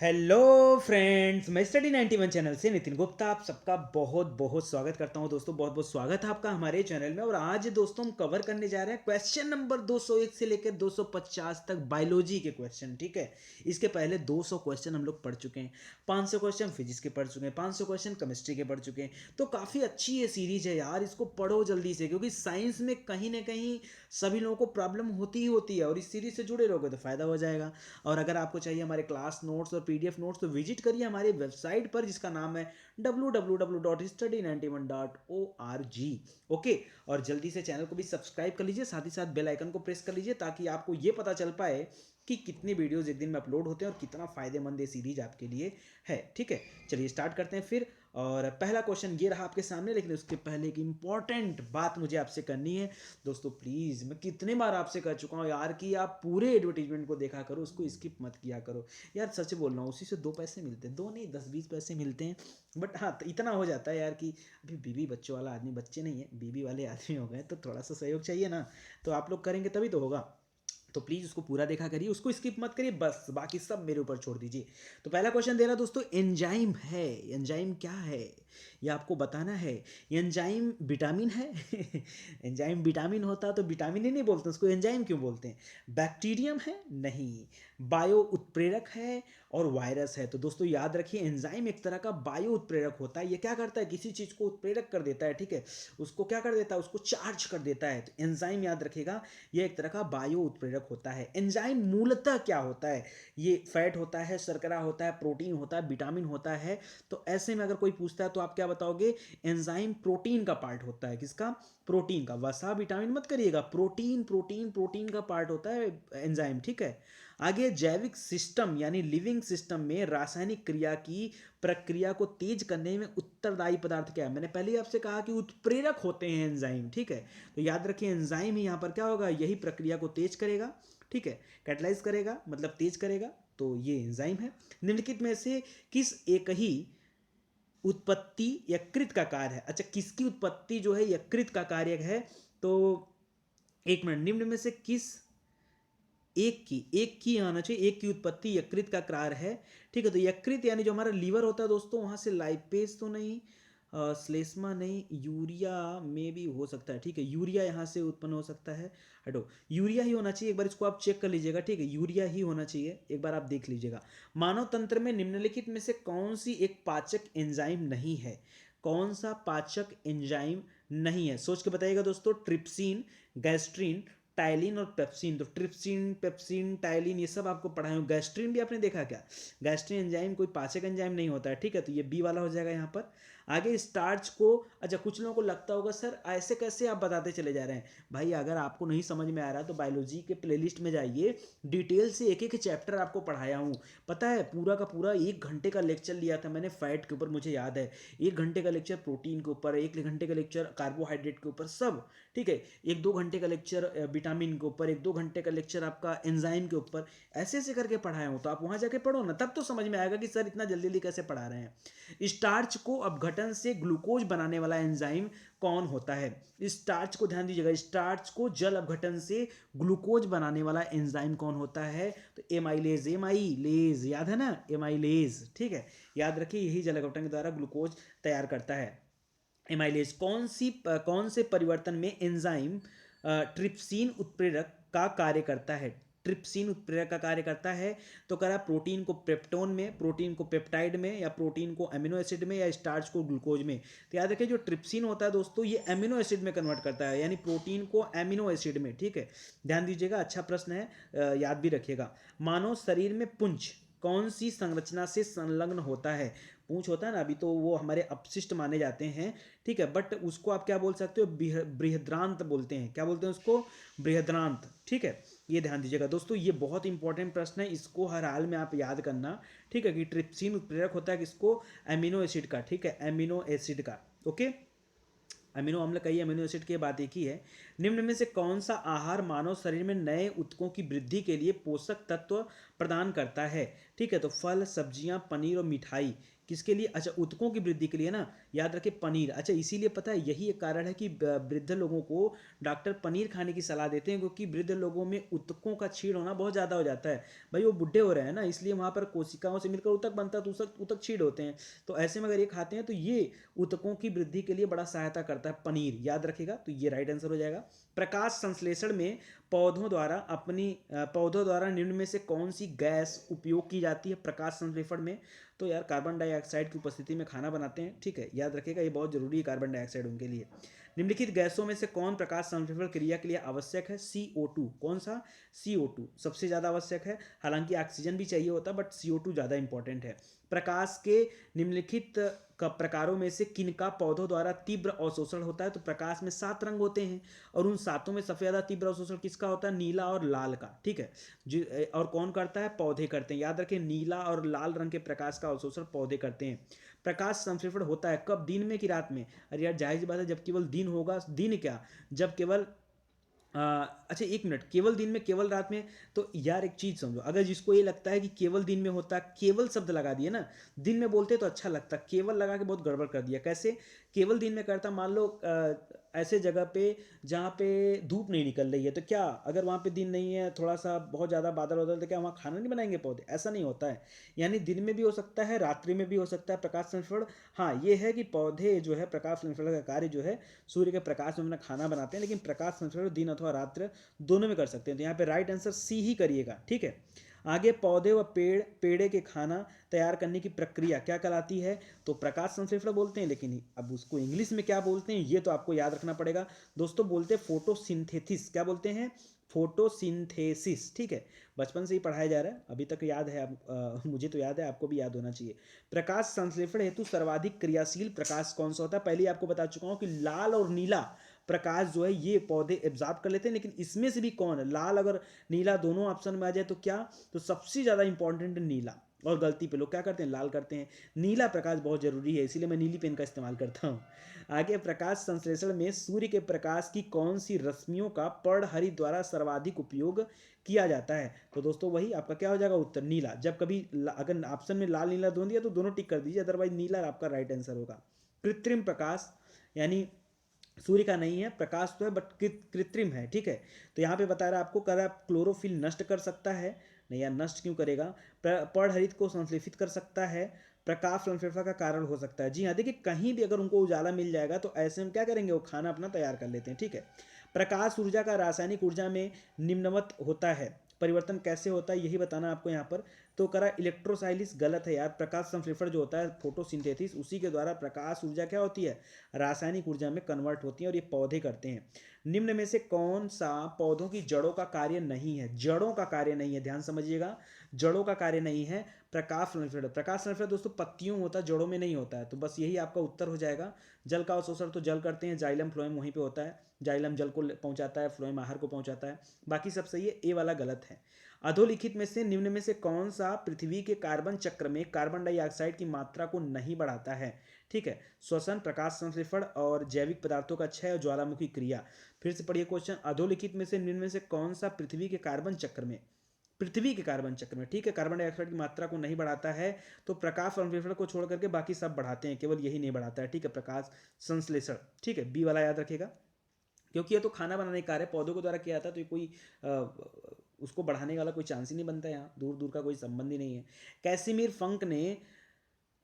Hello friends, मैं study 91 channel से नितिन गुप्ता आप सबका बहुत बहुत स्वागत करता हूं। दोस्तों बहुत बहुत स्वागत है आपका हमारे चैनल में। और आज दोस्तों हम कवर करने जा रहे हैं क्वेश्चन नंबर 201 से लेकर 250 तक बायोलॉजी के क्वेश्चन। ठीक है, इसके पहले 200 क्वेश्चन हम लोग पढ़ चुके हैं, 500 क्वेश्चन फिजिक्स के पढ़ चुके हैं, 500 क्वेश्चन केमिस्ट्री के पढ़ चुके हैं। तो काफ़ी अच्छी ये सीरीज है यार, इसको पढ़ो जल्दी से, क्योंकि साइंस में कहीं ना कहीं सभी लोगों को प्रॉब्लम होती ही होती है, और इस सीरीज से जुड़े रहोगे तो फायदा हो जाएगा। और अगर आपको चाहिए हमारे क्लास नोट्स और पीडीएफ नोट्स तो विजिट करिए हमारी वेबसाइट पर, जिसका नाम है www.study91.org। ओके, और जल्दी से चैनल को भी सब्सक्राइब कर लीजिए, साथ ही साथ बेल आइकन को प्रेस कर लीजिए, ताकि आपको ये पता चल पाए कि कितनी वीडियोस एक दिन में अपलोड होते हैं और कितना फायदेमंद ये सीरीज आपके लिए है। ठीक है, चलिए स्टार्ट करते हैं फिर। और पहला क्वेश्चन ये रहा आपके सामने, लेकिन उसके पहले एक इंपॉर्टेंट बात मुझे आपसे करनी है। दोस्तों प्लीज़, मैं कितने बार आपसे कह चुका हूँ यार कि आप पूरे एडवर्टीजमेंट को देखा करो, उसको स्किप मत किया करो। यार सच बोल रहा हूँ, उसी से 2 पैसे मिलते हैं, 2 नहीं 10-20 पैसे मिलते हैं। बट हाँ, तो इतना हो जाता है यार कि अभी बीवी बच्चों वाला आदमी, बच्चे नहीं है बीवी वाले आदमी हो गए, तो थोड़ा सा सहयोग चाहिए ना। तो आप लोग करेंगे तभी तो होगा। तो प्लीज़ उसको पूरा देखा करिए, उसको स्किप मत करिए, बस बाकी सब मेरे ऊपर छोड़ दीजिए। तो पहला क्वेश्चन दे रहा दोस्तों, एंजाइम है, एंजाइम क्या है ये आपको बताना है। एंजाइम विटामिन है एंजाइम विटामिन होता तो विटामिन ही नहीं बोलते, उसको एंजाइम क्यों बोलते हैं। बैक्टीरियम है, नहीं। बायो उत्प्रेरक है और वायरस है। तो दोस्तों याद रखिए, एंजाइम एक तरह का बायो उत्प्रेरक होता है। ये क्या करता है, किसी चीज़ को उत्प्रेरक कर देता है। ठीक है, उसको क्या कर देता है, उसको चार्ज कर देता है। तो एंजाइम याद रखिएगा, ये एक तरह का बायो उत्प्रेरक होता है। एंजाइम मूलतः क्या होता है, ये फैट होता है, शर्करा होता है, प्रोटीन होता है, विटामिन होता है। तो ऐसे में अगर कोई पूछता है तो आप क्या बताओगे, एंजाइम प्रोटीन का पार्ट होता है। किसका, प्रोटीन का। वसा विटामिन मत करिएगा, प्रोटीन प्रोटीन प्रोटीन का पार्ट होता है एंजाइम। ठीक है, आगे जैविक सिस्टम यानी लिविंग सिस्टम में रासायनिक क्रिया की प्रक्रिया को तेज करने में उत्तरदायी पदार्थ क्या है। मैंने पहले ही आपसे कहा कि उत्प्रेरक होते हैं एंजाइम। ठीक है, तो याद रखिए एंजाइम ही यहाँ पर क्या होगा, यही प्रक्रिया को तेज करेगा। ठीक है, कैटलाइज करेगा मतलब तेज करेगा, तो ये एंजाइम है। निम्नलिखित में से किस एक ही उत्पत्ति यकृत का कार्य है। अच्छा, किसकी उत्पत्ति जो है यकृत का कार्य है। तो एक मिनट, निम्न में से किस एक की आना चाहिए, एक की उत्पत्ति यकृत का कार्य है। ठीक है, तो यकृत यानी जो हमारा लीवर होता है दोस्तों, वहां से लाइपेज तो नहीं, श्लेष्मा नहीं, यूरिया में भी हो सकता है। ठीक है, यूरिया यहाँ से उत्पन्न हो सकता है। हटो, यूरिया ही होना चाहिए, एक बार इसको आप चेक कर लीजिएगा। ठीक है, यूरिया ही होना चाहिए, एक बार आप देख लीजिएगा। मानव तंत्र में निम्नलिखित में से कौन सी एक पाचक एंजाइम नहीं है। कौन सा पाचक एंजाइम नहीं है, सोच के बताइएगा दोस्तों। ट्रिप्सिन, गैस्ट्रीन, टाइलिन और पेप्सिन। तो ट्रिप्सिन, पेप्सिन, टाइलिन ये सब आपको पढ़ाए हो। गैस्ट्रीन भी आपने देखा क्या, गैस्ट्रीन एंजाइम कोई पाचक एंजाइम नहीं होता है। ठीक है, तो ये बी वाला हो जाएगा यहाँ पर। आगे स्टार्च को, अच्छा कुछ लोगों को लगता होगा सर ऐसे कैसे आप बताते चले जा रहे हैं। भाई अगर आपको नहीं समझ में आ रहा तो बायोलॉजी के प्लेलिस्ट में जाइए, डिटेल से एक एक चैप्टर आपको पढ़ाया हूँ। पता है, पूरा का पूरा 1 घंटे का लेक्चर लिया था मैंने फैट के ऊपर, मुझे याद है। 1 घंटे का लेक्चर प्रोटीन के ऊपर, 1 घंटे का लेक्चर कार्बोहाइड्रेट के ऊपर, सब। ठीक है, 1-2 घंटे का लेक्चर विटामिन के ऊपर, 1-2 घंटे का लेक्चर आपका एंजाइम के ऊपर, ऐसे ऐसे करके पढ़ाया हूँ। तो आप वहाँ जाके पढ़ो ना, तब तो समझ में आएगा कि सर इतना जल्दी जल्दी कैसे पढ़ा रहे हैं। स्टार्च को अपघटन से ग्लूकोज बनाने वाला एंजाइम कौन होता है। स्टार्च को ध्यान दीजिएगा, स्टार्च को जल अपघटन से ग्लूकोज बनाने वाला एंजाइम कौन होता है। तो एमाइलेज, एमाइलेज याद है ना, एमाइलेज। ठीक है, याद रखिए यही जल अपघटन के द्वारा ग्लूकोज तैयार करता है। एमाइलेज कौन से परिवर्तन में एंजाइम ट्रिप्सिन उत्प्रेरक का कार्य करता है। ट्रिप्सिन उत्प्रेरक का कार्य करता है। तो करा प्रोटीन को पेप्टोन में, प्रोटीन को पेप्टाइड में, या प्रोटीन को अमीनो एसिड में, या स्टार्च को ग्लूकोज में। तो याद रखिए जो ट्रिप्सिन होता है दोस्तों, ये अमीनो एसिड में कन्वर्ट करता है, यानी प्रोटीन को अमीनो एसिड में। ठीक है, ध्यान दीजिएगा, अच्छा प्रश्न है, याद भी रखिएगा। मानव शरीर में पुंज कौन सी संरचना से संलग्न होता है। पूंछ होता है ना, अभी तो वो हमारे अपशिष्ट माने जाते हैं। ठीक है, बट उसको आप क्या बोल सकते हो, बृहद्रांत बोलते हैं। क्या बोलते हैं उसको, बृहद्रांत। ठीक है, ये ध्यान दीजिएगा दोस्तों, ये बहुत इंपॉर्टेंट प्रश्न है, इसको हर हाल में आप याद करना। ठीक है, कि ट्रिप्सिन उत्प्रेरक होता है किसको, अमीनो एसिड का। ठीक है, अमीनो एसिड का। ओके, अमीनो अम्ल, कई अमीनो एसिड की बात एक ही है। निम्न में से कौन सा आहार मानव शरीर में नए ऊतकों की वृद्धि के लिए पोषक तत्व प्रदान करता है? ठीक है, तो फल, सब्जियां, पनीर और मिठाई किसके लिए? अच्छा, ऊतकों की वृद्धि के लिए ना, याद रखें पनीर। अच्छा, इसीलिए पता है, यही एक कारण है कि वृद्ध लोगों को डॉक्टर पनीर खाने की सलाह देते हैं, क्योंकि वृद्ध लोगों में ऊतकों का छीड़ होना बहुत ज़्यादा हो जाता है। भाई वो बुढ़े हो रहे हैं ना, इसलिए वहाँ पर कोशिकाओं से मिलकर ऊतक बनता है, तो ऊतक छीड़ होते हैं। तो ऐसे में अगर ये खाते हैं तो ये ऊतकों की वृद्धि के लिए बड़ा सहायता करता है पनीर, याद रखेगा। तो ये राइट आंसर हो जाएगा। प्रकाश संश्लेषण में पौधों द्वारा निम्न में से कौन सी गैस उपयोग की जाती है प्रकाश संश्लेषण में? तो यार कार्बन डाइऑक्साइड की उपस्थिति में खाना बनाते हैं, ठीक है, याद रखिएगा, ये बहुत जरूरी है कार्बन डाइऑक्साइड उनके लिए। निम्नलिखित गैसों में से कौन प्रकाश संश्लेषण क्रिया के लिए आवश्यक है? CO2। कौन सा? CO2 सबसे ज़्यादा आवश्यक है। हालांकि ऑक्सीजन भी चाहिए होता है, बट CO2 ज़्यादा इंपॉर्टेंट है। प्रकाश के निम्नलिखित प्रकारों में से किनका पौधों द्वारा तीव्र अवशोषण होता है? तो प्रकाश में 7 रंग होते हैं, और उन सातों में सबसे ज़्यादा तीव्र अवशोषण किसका होता है? नीला और लाल का, ठीक है। और कौन करता है? पौधे करते हैं। याद रखें, नीला और लाल रंग के प्रकाश का अवशोषण पौधे करते हैं। प्रकाश संश्लेषण होता है कब? दिन में कि रात में? अरे यार जाहिर सी बात है, जब केवल दिन होगा। दिन क्या, जब केवल अच्छा एक मिनट, केवल दिन में केवल रात में? तो यार एक चीज समझो, अगर जिसको ये लगता है कि केवल दिन में होता, केवल शब्द लगा दिए ना, दिन में बोलते तो अच्छा लगता, केवल लगा के बहुत गड़बड़ कर दिया। कैसे केवल दिन में करता? मान लो ऐसे जगह पे जहाँ पे धूप नहीं निकल रही है, तो क्या अगर वहाँ पे दिन नहीं है, थोड़ा सा बहुत ज़्यादा बादल होता है, तो क्या वहाँ खाना नहीं बनाएंगे पौधे? ऐसा नहीं होता है। यानी दिन में भी हो सकता है, रात्रि में भी हो सकता है प्रकाश संश्लेषण। हाँ ये है कि पौधे जो है प्रकाश संश्लेषण का कार्य जो है सूर्य के प्रकाश में अपना खाना बनाते हैं, लेकिन प्रकाश संश्लेषण दिन अथवा रात्र दोनों में कर सकते हैं। तो यहाँ पे राइट आंसर सी ही करिएगा, ठीक है। आगे, पौधे व पेड़े के खाना तैयार करने की प्रक्रिया क्या कहलाती है? तो प्रकाश संश्लेषण बोलते हैं, लेकिन अब उसको इंग्लिश में क्या बोलते हैं ये तो आपको याद रखना पड़ेगा दोस्तों। बोलते हैं फोटोसिंथेसिस। क्या बोलते हैं? फोटोसिंथेसिस, ठीक है। बचपन से ही पढ़ाया जा रहा है, अभी तक याद है। मुझे तो याद है, आपको भी याद होना चाहिए। प्रकाश संश्लेषण हेतु सर्वाधिक क्रियाशील प्रकाश कौन सा होता है? पहले ही आपको बता चुका हूं कि लाल और नीला प्रकाश जो है ये पौधे एब्जॉर्ब कर लेते हैं, लेकिन इसमें से भी कौन है? लाल अगर नीला दोनों ऑप्शन में आ जाए तो क्या? तो सबसे ज़्यादा इंपॉर्टेंट है नीला, और गलती पे लोग क्या करते हैं? लाल करते हैं। नीला प्रकाश बहुत जरूरी है, इसीलिए मैं नीली पेन का इस्तेमाल करता हूँ। आगे, प्रकाश संश्लेषण में सूर्य के प्रकाश की कौन सी रश्मियों का पर्णहरित द्वारा सर्वाधिक उपयोग किया जाता है? तो दोस्तों वही आपका क्या हो जाएगा उत्तर? नीला। जब कभी अगर ऑप्शन में लाल नीला दोनों दिया तो दोनों टिक कर दीजिए, अदरवाइज नीला आपका राइट आंसर होगा। कृत्रिम प्रकाश, यानी सूर्य का नहीं है प्रकाश तो है, बट कृत्रिम है, ठीक है। तो यहाँ पे बता रहा है आपको, कर क्लोरोफिल नष्ट कर सकता है? नहीं यार, नष्ट क्यों करेगा? पर्णहरित को संश्लेषित कर सकता है, प्रकाश संश्लेषण का कारण हो सकता है। जी हाँ, देखिए कहीं भी अगर उनको उजाला मिल जाएगा तो ऐसे में क्या करेंगे? वो खाना अपना तैयार कर लेते हैं, ठीक है। प्रकाश ऊर्जा का रासायनिक ऊर्जा में निम्नवत होता है, परिवर्तन कैसे होता है यही बताना आपको यहाँ पर। तो करा इलेक्ट्रोसाइलिस, गलत है यार। प्रकाश संश्लेषण जो होता है फोटोसिंथेसिस, उसी के द्वारा प्रकाश ऊर्जा क्या होती है? रासायनिक ऊर्जा में कन्वर्ट होती है, और ये पौधे करते हैं। निम्न में से कौन सा पौधों की जड़ों का कार्य नहीं है? जड़ों का कार्य नहीं है, ध्यान समझिएगा, जड़ों का कार्य नहीं है प्रकाश संश्लेषण। प्रकाश संश्लेषण दोस्तों पत्तियों में होता है, जड़ों में नहीं होता है, तो बस यही आपका उत्तर हो जाएगा। जल का अवशोषण तो जल करते हैं, जाइलम फ्लोएम वहीं पे होता है, जाइलम जल को पहुंचाता है, फ्लोएम आहार को पहुंचाता है। बाकी सब सही है, ए वाला गलत है। अधोलिखित में से निम्न में से कौन सा पृथ्वी के कार्बन चक्र में कार्बन डाइऑक्साइड की मात्रा को नहीं बढ़ाता है? ठीक है, श्वसन, प्रकाश संश्लेषण और जैविक पदार्थों का क्षय और ज्वालामुखी क्रिया। फिर से पढ़िए क्वेश्चन, अधोलिखित में से निम्न में से कौन सा पृथ्वी के कार्बन चक्र में, पृथ्वी के कार्बन चक्र में, ठीक है, कार्बन डाइऑक्साइड की मात्रा को नहीं बढ़ाता है? तो प्रकाश संश्लेषण को छोड़ करके बाकी सब बढ़ाते हैं, केवल यही नहीं बढ़ाता है, ठीक है, प्रकाश संश्लेषण, ठीक है, बी वाला याद रखेगा। क्योंकि ये तो खाना बनाने का कार्य पौधों के द्वारा किया जाता है, तो ये कोई उसको बढ़ाने वाला कोई चांस ही नहीं बनता है, यहाँ दूर दूर का कोई संबंध ही नहीं है। कैसिमिर फंक ने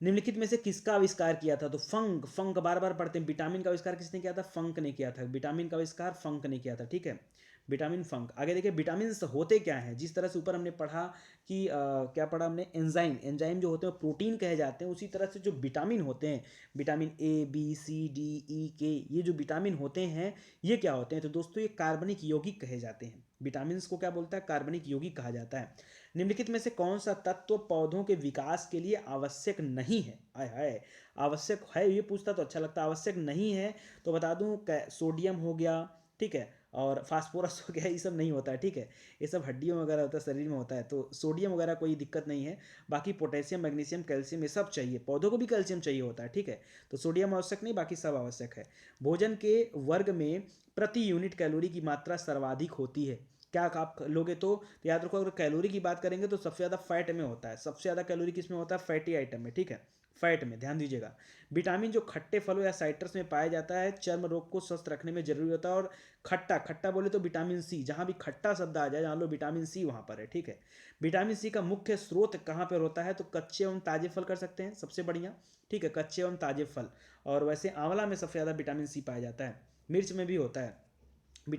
निम्नलिखित में से किसका आविष्कार किया था? तो फंक, फंक बार बार पढ़ते हैं। विटामिन का आविष्कार किसने किया था? फंक ने किया था। विटामिन का आविष्कार फंक ने किया था, ठीक है, विटामिन फंक। आगे देखिए, विटामिन होते क्या हैं? जिस तरह से ऊपर हमने पढ़ा कि क्या पढ़ा हमने? एंजाइम, एंजाइम जो होते हैं प्रोटीन कहे जाते हैं, उसी तरह से जो विटामिन होते हैं, vitamin A B C D E K, ये जो विटामिन होते हैं ये क्या होते हैं? तो दोस्तों ये कार्बनिक यौगिक कहे जाते हैं। विटामिन को क्या बोलता है? कार्बनिक यौगिक कहा जाता है। निम्नलिखित में से कौन सा तत्व पौधों के विकास के लिए आवश्यक नहीं है? आय हाय, आवश्यक है ये पूछता तो अच्छा लगता। आवश्यक नहीं है तो बता दूं, सोडियम हो गया, ठीक है, और फास्फोरस हो गया, ये सब नहीं होता है, ठीक है। ये सब हड्डियों वगैरह होता है, शरीर में होता है। तो सोडियम वगैरह कोई दिक्कत नहीं है। बाकी पोटेशियम, मैग्नीशियम, कैल्शियम ये सब चाहिए, पौधों को भी कैल्शियम चाहिए होता है, ठीक है। तो सोडियम आवश्यक नहीं, बाकी सब आवश्यक है। भोजन के वर्ग में प्रति यूनिट कैलोरी की मात्रा सर्वाधिक होती है। क्या आप लोगे तो याद रखो, अगर कैलोरी की बात करेंगे तो सबसे ज़्यादा फैट में होता है। सबसे ज़्यादा कैलोरी किस में होता है? फैटी आइटम में, ठीक है, फैट में, ध्यान दीजिएगा। विटामिन जो खट्टे फलों या साइट्रस में पाया जाता है, चर्म रोग को स्वस्थ रखने में जरूरी होता है। और खट्टा खट्टा बोले तो विटामिन सी, जहां भी खट्टा शब्द आ जाए जान लो विटामिन सी वहां पर है, ठीक है। विटामिन सी का मुख्य स्रोत कहाँ पर होता है? तो कच्चे एवं ताजे फल कर सकते हैं, सबसे बढ़िया, ठीक है, कच्चे एवं ताजे फल। और वैसे आंवला में सबसे ज़्यादा विटामिन सी पाया जाता है। मिर्च में भी होता है,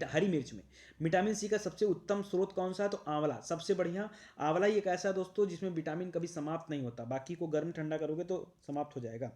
हरी मिर्च में। विटामिन सी का सबसे उत्तम स्रोत कौन सा है? तो आंवला, सबसे बढ़िया। आंवला ही एक ऐसा दोस्तों जिसमें विटामिन कभी समाप्त नहीं होता, बाकी को गर्म ठंडा करोगे तो समाप्त हो जाएगा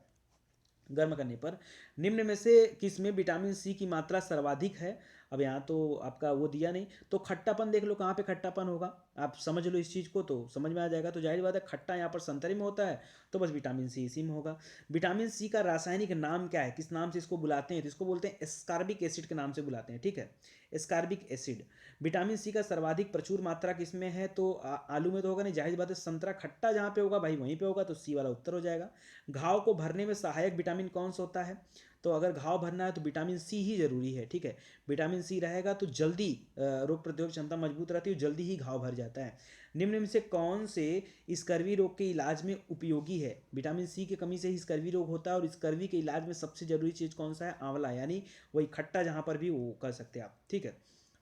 गर्म करने पर। निम्न में से किस में विटामिन सी की मात्रा सर्वाधिक है? अब यहाँ तो आपका वो दिया नहीं, तो खट्टापन देख लो, कहाँ पे खट्टापन होगा, आप समझ लो इस चीज़ को तो समझ में आ जाएगा। तो जाहिर बात है खट्टा यहाँ पर संतरे में होता है, तो बस विटामिन सी इसी में होगा। विटामिन सी का रासायनिक नाम क्या है? किस नाम से इसको बुलाते हैं? तो इसको बोलते हैं एस्कॉर्बिक एसिड के नाम से बुलाते हैं, ठीक है, एस्कॉर्बिक एसिड। विटामिन सी का सर्वाधिक प्रचुर मात्रा किसमें है? तो आलू में तो होगा नहीं, जाहिर बात है संतरा खट्टा जहाँ पे होगा भाई वहीं पे होगा, तो सी वाला उत्तर हो जाएगा। घाव को भरने में सहायक विटामिन कौन सा होता है? तो अगर घाव भरना है तो विटामिन सी ही जरूरी है, ठीक है। विटामिन सी रहेगा तो जल्दी रोग प्रतिरोधक क्षमता मजबूत रहती है, जल्दी ही घाव भर जाता है। निम्न में से कौन से स्कर्वी रोग के इलाज में उपयोगी है? विटामिन सी की कमी से ही स्कर्वी रोग होता है, और स्कर्वी के इलाज में सबसे जरूरी चीज़ कौन सा है? आंवला, यानी वही खट्टा जहाँ पर भी वो कर सकते हैं आप, ठीक है।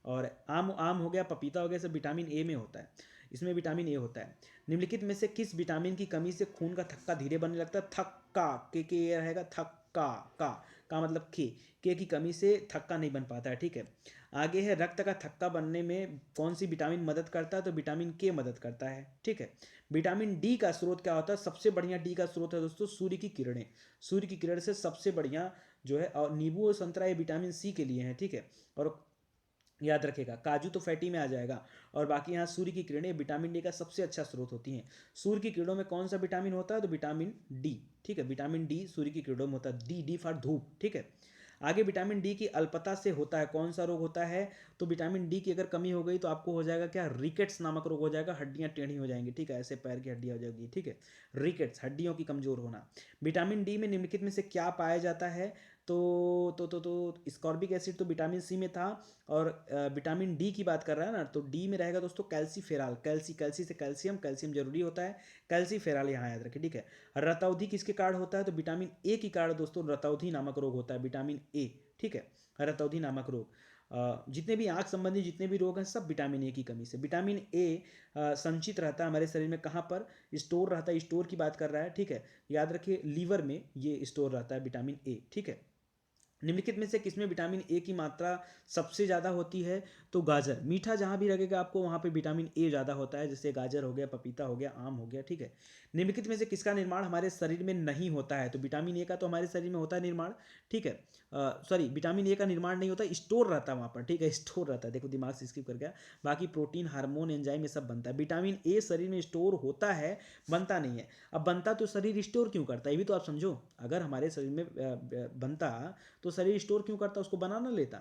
और आम आम हो गया, पपीता हो गया, सब विटामिन ए में होता है, इसमें विटामिन ए होता है। निम्नलिखित में से किस विटामिन की कमी से खून का थक्का धीरे बनने लगता है? थक्का, के ये रहेगा, थक्का, का मतलब के की कमी से थक्का नहीं बन पाता है, ठीक है। आगे है, रक्त का थक्का बनने में कौन सी विटामिन मदद करता है? तो विटामिन के मदद करता है, ठीक है। विटामिन डी का स्रोत क्या होता है? सबसे बढ़िया डी का स्रोत है दोस्तों सूर्य की किरणें। सूर्य की किरण से सबसे बढ़िया जो है, और नींबू और संतरा ये विटामिन सी के लिए हैं, ठीक है। और याद रखेगा, काजू तो फैटी में आ जाएगा, और बाकी यहाँ सूर्य की किरणें विटामिन डी का सबसे अच्छा स्रोत होती हैं। सूर्य की किरणों में कौन सा विटामिन होता है? तो विटामिन डी, ठीक है, विटामिन डी सूर्य की किरणों में होता है, डी डी फॉर धूप, ठीक है। आगे विटामिन डी की अल्पता से होता है कौन सा रोग होता है? तो विटामिन डी की अगर कमी हो गई तो आपको हो जाएगा क्या? रिकेट्स नामक रोग हो जाएगा, हड्डियां टेढ़ी हो जाएंगी, ठीक है, ऐसे पैर की हड्डियां हो जाएगी, ठीक है, रिकेट्स, हड्डियों की कमजोर होना। विटामिन डी में निम्नलिखित में से क्या पाया जाता है? तो स्कॉर्बिक एसिड तो विटामिन सी में था, और विटामिन डी की बात कर रहा है ना, तो डी में रहेगा दोस्तों कैल्सीफेराल, कैल्सी से कैल्शियम, कैल्शियम जरूरी होता है, कैल्सीफेराल यहाँ याद रखें, ठीक है। रतौधी किसके कारण होता है? तो विटामिन ए के कारण दोस्तों रतौधी नामक रोग होता है, विटामिन ए, ठीक है, रतौधी नामक रोग। जितने भी आंख संबंधी जितने भी रोग हैं सब विटामिन ए की कमी से। विटामिन ए संचित रहता है हमारे शरीर में, कहाँ पर स्टोर रहता है? स्टोर की बात कर रहा है, ठीक है, याद रखिए लीवर में ये स्टोर रहता है विटामिन ए, ठीक है। निम्नलिखित में से किसमें विटामिन ए की मात्रा सबसे ज़्यादा होती है? तो गाजर, मीठा जहाँ भी लगेगा आपको वहाँ पे विटामिन ए ज़्यादा होता है, जैसे गाजर हो गया, पपीता हो गया, आम हो गया, ठीक है। निम्नलिखित में से किसका निर्माण हमारे शरीर में नहीं होता है? तो विटामिन ए का तो हमारे शरीर में होता है निर्माण, ठीक है। सॉरी, विटामिन ए का निर्माण नहीं होता, स्टोर रहता है वहाँ पर, ठीक है, स्टोर रहता है, देखो दिमाग से स्किप कर गया। बाकी प्रोटीन, हार्मोन, एंजाइम ये सब बनता है। विटामिन ए शरीर में स्टोर होता है, बनता नहीं है। अब बनता तो शरीर स्टोर क्यों करता है, ये भी तो आप समझो। अगर हमारे शरीर में बनता तो शरीर स्टोर क्यों करता, उसको बना ना लेता।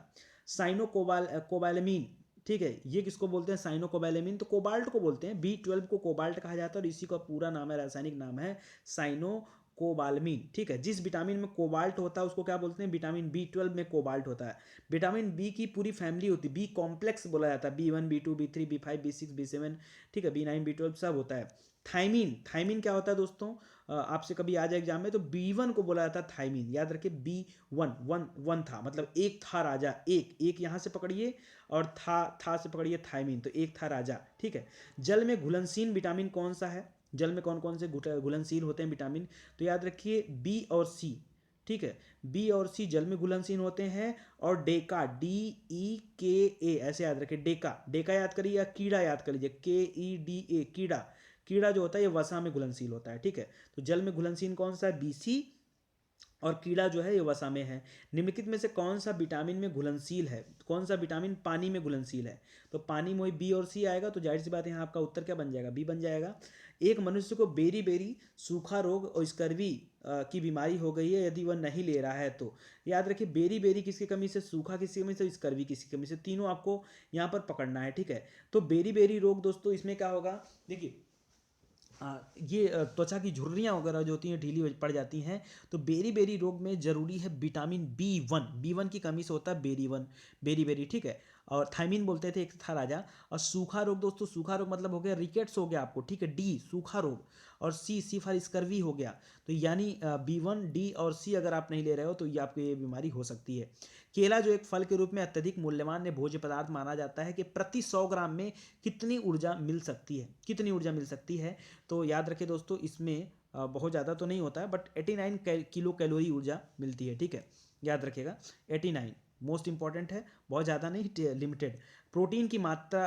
कोबालमीन, ठीक है, ये किसको बोलते हैं? साइनोकोबालेमिन, तो कोबाल्ट को बोलते हैं, B12 को कोबाल्ट कहा जाता है, और इसी का पूरा नाम है, रासायनिक नाम है साइनो कोबालमीन, ठीक है। जिस विटामिन में कोबाल्ट होता है उसको क्या बोलते हैं? विटामिन B12 में कोबाल्ट होता है। विटामिन बी की पूरी फैमिली होती है, बी कॉम्प्लेक्स बोला जाता है, B1 B2 B3 B5 B6 B7, ठीक है, B9 B12 सब होता है। थाइमीन, थाइमीन क्या होता है दोस्तों? आपसे कभी आ जाए एग्जाम में, तो B1 को बोला जाता है थाइमीन, याद रखिए, B1 था, मतलब एक था राजा, एक एक यहाँ से पकड़िए, और था से पकड़िए थाइमीन, तो एक था राजा, ठीक है। जल में घुलनशील विटामिन कौन सा है? जल में कौन कौन से घुलनशील होते हैं विटामिन? तो याद रखिए बी और सी, ठीक है, बी और सी जल में घुलनशील होते हैं। और डेका, DEKA ऐसे याद रखिए, डेका, डेका याद करिए, या कीड़ा याद कर लीजिए, KEDA, कीड़ा। कीड़ा जो होता है ये वसा में घुलनशील होता है, ठीक है। तो जल में घुलनशील कौन सा है? BC, और कीड़ा जो है ये वसा में है। निम्नलिखित में से कौन सा विटामिन में घुलनशील है, कौन सा विटामिन पानी में घुलनशील है? तो पानी में वही बी और सी आएगा, तो जाहिर सी बात है यहाँ आपका उत्तर क्या बन जाएगा, बी बन जाएगा। एक मनुष्य को बेरी बेरी, सूखा रोग और स्कर्वी की बीमारी हो गई है यदि वह नहीं ले रहा है तो। याद रखिए बेरी बेरी किसकी कमी से, सूखा किसकी कमी से, स्कर्वी किसकी कमी से, तीनों आपको यहाँ पर पकड़ना है, ठीक है। तो बेरी बेरी रोग दोस्तों इसमें क्या होगा, देखिए ये त्वचा की झुर्रियाँ वगैरह जो होती हैं ढीली पड़ जाती हैं। तो बेरी बेरी रोग में जरूरी है विटामिन बी वन की कमी से होता है बेरी बेरी, ठीक है। और थायमिन बोलते थे एक था राजा। और सूखा रोग दोस्तों, सूखा रोग मतलब हो गया रिकेट्स हो गया आपको, ठीक है, डी सूखा रोग। और सी फॉर स्कर्वी हो गया। तो यानी B1 D और सी अगर आप नहीं ले रहे हो तो ये आपको ये बीमारी हो सकती है। केला जो एक फल के रूप में अत्यधिक मूल्यवान भोज्य पदार्थ माना जाता है कि प्रति 100 ग्राम में कितनी ऊर्जा मिल सकती है, कितनी ऊर्जा मिल सकती है? तो याद रखिए दोस्तों इसमें बहुत ज़्यादा तो नहीं होता है, बट 89 किलो कैलोरी ऊर्जा मिलती है, ठीक है, याद रखिएगा 89 मोस्ट इंपॉर्टेंट है, बहुत ज़्यादा नहीं, लिमिटेड। प्रोटीन की मात्रा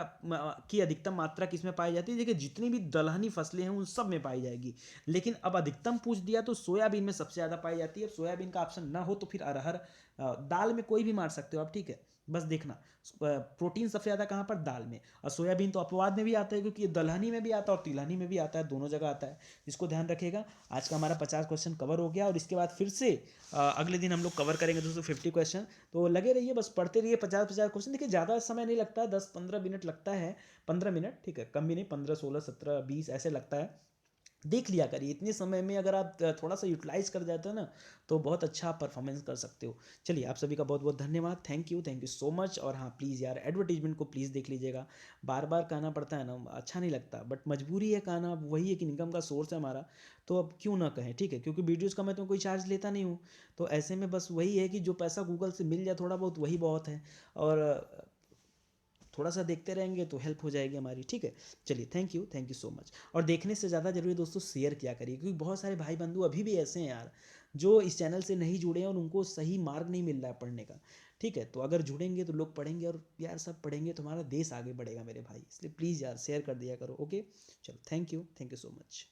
की अधिकतम मात्रा किस में पाई जाती है? देखिए जितनी भी दलहनी फसलें हैं उन सब में पाई जाएगी, लेकिन अब अधिकतम पूछ दिया तो सोयाबीन में सबसे ज़्यादा पाई जाती है। सोयाबीन का ऑप्शन ना हो तो फिर अरहर, दाल में कोई भी मार सकते हो आप, ठीक है, बस देखना प्रोटीन सबसे ज़्यादा कहाँ पर, दाल में। और सोयाबीन तो अपवाद में भी आता है क्योंकि ये दलहनी में भी आता है और तिलहनी में भी आता है, दोनों जगह आता है, इसको ध्यान रखिएगा। आज का हमारा 50 क्वेश्चन कवर हो गया और इसके बाद फिर से अगले दिन हम लोग कवर करेंगे दोस्तों 50 क्वेश्चन। तो लगे रहिए, बस पढ़ते रहिए 50 क्वेश्चन। देखिए ज़्यादा समय नहीं लगता, 10-15 मिनट लगता है, 15 मिनट, ठीक है, कम भी नहीं, 15-16-17-20 ऐसे लगता है। देख लिया करिए, इतने समय में अगर आप थोड़ा सा यूटिलाइज कर जाते हो ना तो बहुत अच्छा आप परफॉर्मेंस कर सकते हो। चलिए आप सभी का बहुत बहुत धन्यवाद, थैंक यू सो मच। और हाँ प्लीज़ यार एडवर्टीजमेंट को प्लीज़ देख लीजिएगा, बार बार कहना पड़ता है ना, अच्छा नहीं लगता, बट मजबूरी है कहना, वही एक इनकम का सोर्स है हमारा, तो अब क्यों ना कहें, ठीक है, क्योंकि वीडियोज़ का मैं तो कोई चार्ज लेता नहीं हूँ। तो ऐसे में बस वही है कि जो पैसा गूगल से मिल जाए थोड़ा बहुत वही बहुत है। और थोड़ा सा देखते रहेंगे तो हेल्प हो जाएगी हमारी, ठीक है। चलिए थैंक यू सो मच। और देखने से ज़्यादा जरूरी दोस्तों शेयर किया करिए, क्योंकि बहुत सारे भाई बंधु अभी भी ऐसे हैं यार जो इस चैनल से नहीं जुड़े हैं और उनको सही मार्ग नहीं मिल रहा है पढ़ने का, ठीक है। तो अगर जुड़ेंगे तो लोग पढ़ेंगे और यार सब पढ़ेंगे तो हमारा देश आगे बढ़ेगा मेरे भाई, इसलिए प्लीज़ यार शेयर कर दिया करो, ओके। चलो थैंक यू सो मच।